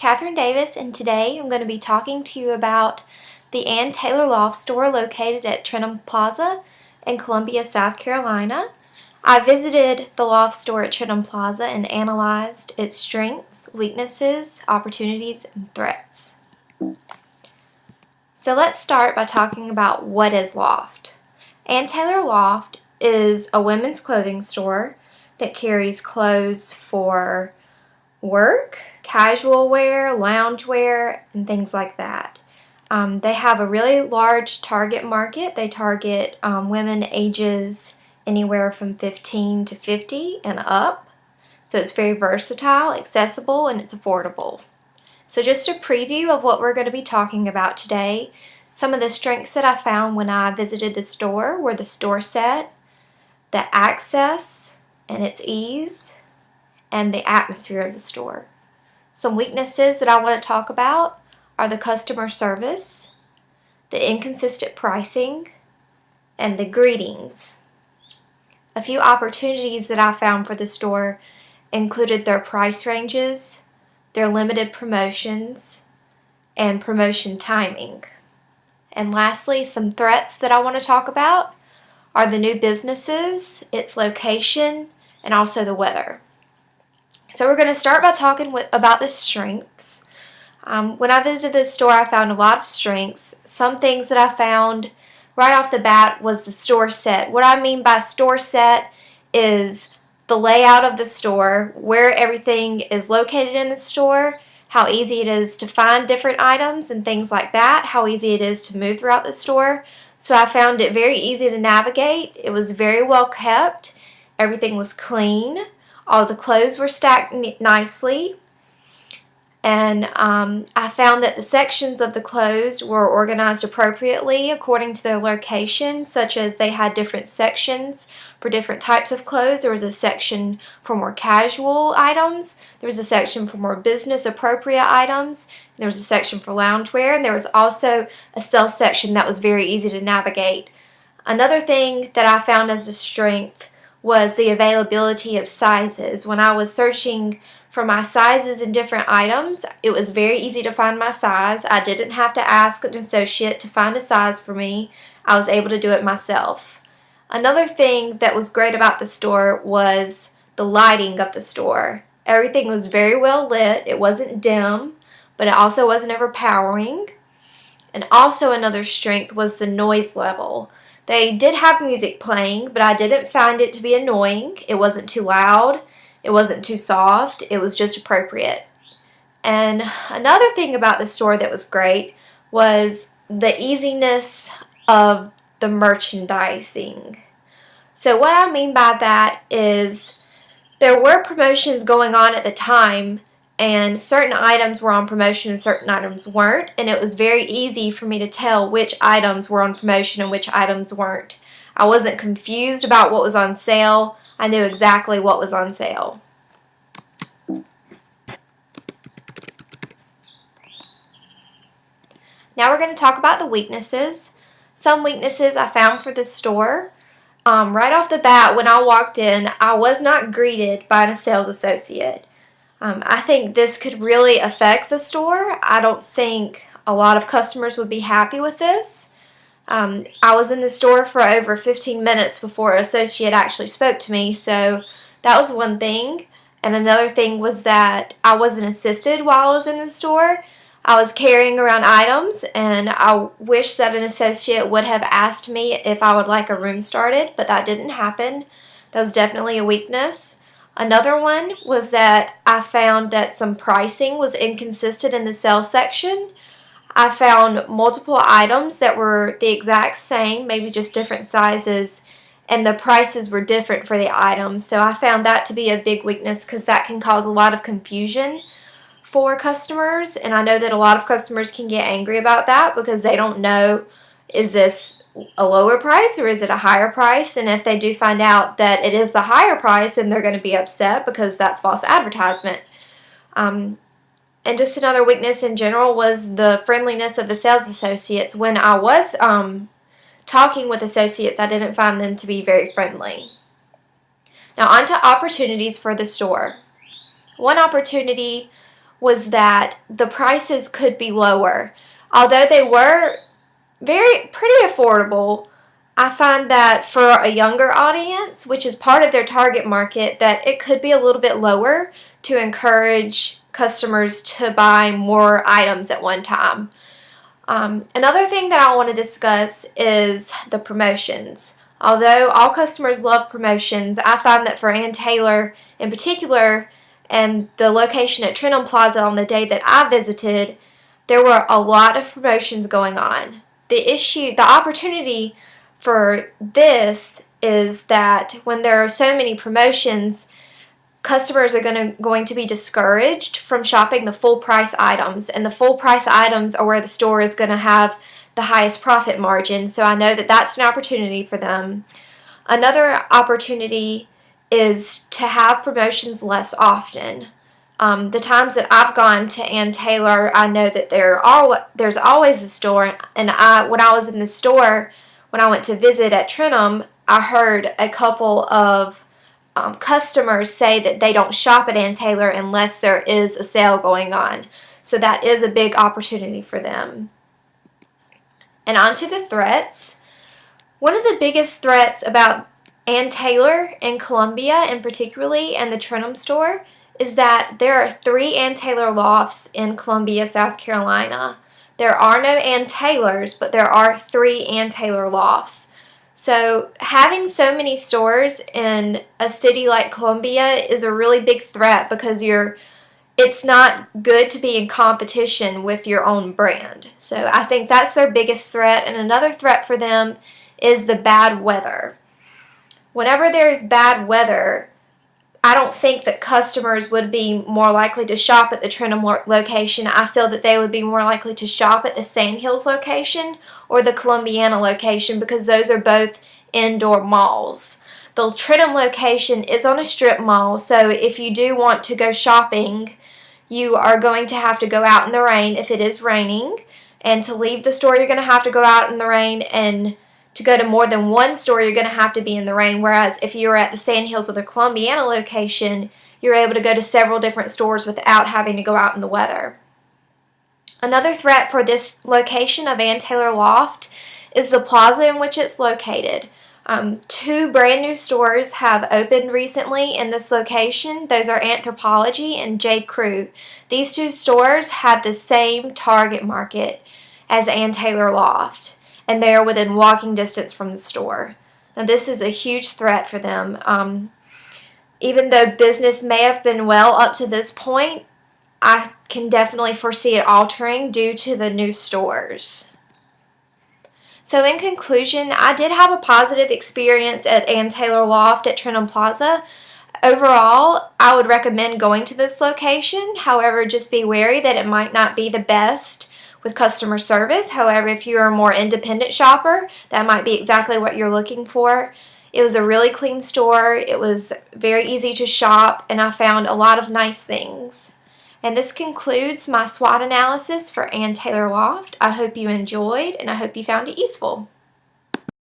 Catherine Davis, and today I'm going to be talking to you about the Ann Taylor Loft store located at Trenum Plaza in Columbia, South Carolina. I visited the Loft store at Trenum Plaza and analyzed its strengths, weaknesses, opportunities, and threats. So let's start by talking about what is Loft. Ann Taylor Loft is a women's clothing store that carries clothes for work, casual wear, lounge wear, and things like that. They have a really large target market. They target women ages anywhere from 15 to 50 and up. So it's very versatile, accessible, and it's affordable. So just a preview of what we're going to be talking about today. Some of the strengths that I found when I visited the store were the store set, the access and its ease, and the atmosphere of the store. Some weaknesses that I want to talk about are the customer service, the inconsistent pricing, and the greetings. A few opportunities that I found for the store included their price ranges, their limited promotions, and promotion timing. And lastly, some threats that I want to talk about are the new businesses, its location, and also the weather. So we're going to start by talking about the strengths. When I visited the store, I found a lot of strengths. Some things that I found right off the bat was the store set. What I mean by store set is the layout of the store, where everything is located in the store, how easy it is to find different items and things like that, how easy it is to move throughout the store. So I found it very easy to navigate. It was very well kept. Everything was clean. All the clothes were stacked nicely, and I found that the sections of the clothes were organized appropriately according to their location, such as they had different sections for different types of clothes. There was a section for more casual items, there was a section for more business appropriate items, there was a section for loungewear, and there was also a sales section that was very easy to navigate. Another thing that I found as a strength was the availability of sizes. When I was searching for my sizes in different items, it was very easy to find my size. I didn't have to ask an associate to find a size for me. I was able to do it myself. Another thing that was great about the store was the lighting of the store. Everything was very well lit. It wasn't dim, but it also wasn't overpowering. And also another strength was the noise level. They did have music playing, but I didn't find it to be annoying. It wasn't too loud. It wasn't too soft. It was just appropriate. And another thing about the store that was great was the easiness of the merchandising. So what I mean by that is there were promotions going on at the time, and certain items were on promotion and certain items weren't, and it was very easy for me to tell which items were on promotion and which items weren't. I wasn't confused about what was on sale. I knew exactly what was on sale. Now we're going to talk about the weaknesses. Some weaknesses I found for the store. Right off the bat, when I walked in, I was not greeted by a sales associate. I think this could really affect the store. I don't think a lot of customers would be happy with this. I was in the store for over 15 minutes before an associate actually spoke to me, so that was one thing. And another thing was that I wasn't assisted while I was in the store. I was carrying around items, and I wish that an associate would have asked me if I would like a room started, but that didn't happen. That was definitely a weakness. Another one was that I found that some pricing was inconsistent in the sales section. I found multiple items that were the exact same, maybe just different sizes, and the prices were different for the items. So I found that to be a big weakness because that can cause a lot of confusion for customers, and I know that a lot of customers can get angry about that because they don't know, is this a lower price or is it a higher price? And if they do find out that it is the higher price, then they're going to be upset because that's false advertisement. And just another weakness in general was the friendliness of the sales associates. When I was talking with associates, I didn't find them to be very friendly. Now on to opportunities for the store. One opportunity was that the prices could be lower. Although they were pretty affordable, I find that for a younger audience, which is part of their target market, that it could be a little bit lower to encourage customers to buy more items at one time. Another thing that I want to discuss is the promotions. Although all customers love promotions, I find that for Ann Taylor in particular, and the location at Trenholm Plaza on the day that I visited, there were a lot of promotions going on. The opportunity for this is that when there are so many promotions, customers are going to be discouraged from shopping the full price items, and the full price items are where the store is going to have the highest profit margin, so I know that that's an opportunity for them. Another opportunity is to have promotions less often. The times that I've gone to Ann Taylor, I know that there's always a store, and when I was in the store, when I went to visit at Trenholm, I heard a couple of customers say that they don't shop at Ann Taylor unless there is a sale going on. So that is a big opportunity for them. And on to the threats. One of the biggest threats about Ann Taylor in Columbia, and particularly in the Trenholm store, is that there are 3 Ann Taylor lofts in Columbia, South Carolina. There are no Ann Taylors, but there are 3 Ann Taylor lofts. So having so many stores in a city like Columbia is a really big threat, because it's not good to be in competition with your own brand. So I think that's their biggest threat. And another threat for them is the bad weather. Whenever there's bad weather, I don't think that customers would be more likely to shop at the Trenholm location. I feel that they would be more likely to shop at the Sandhills location or the Columbiana location, because those are both indoor malls. The Trenholm location is on a strip mall, so if you do want to go shopping, you are going to have to go out in the rain if it is raining. And to leave the store, you're going to have to go out in the rain, and to go to more than one store, you're going to have to be in the rain. Whereas if you're at the Sandhills or the Columbiana location, you're able to go to several different stores without having to go out in the weather. Another threat for this location of Ann Taylor Loft is the plaza in which it's located. 2 brand new stores have opened recently in this location. Those are Anthropologie and J. Crew. These 2 stores have the same target market as Ann Taylor Loft, and they are within walking distance from the store. Now, this is a huge threat for them. Even though business may have been well up to this point, I can definitely foresee it altering due to the new stores. So in conclusion, I did have a positive experience at Ann Taylor Loft at Trenholm Plaza. Overall, I would recommend going to this location. However, just be wary that it might not be the best with customer service. However, if you're a more independent shopper, that might be exactly what you're looking for. It was a really clean store. It was very easy to shop, and I found a lot of nice things. And this concludes my SWOT analysis for Ann Taylor Loft. I hope you enjoyed, and I hope you found it useful.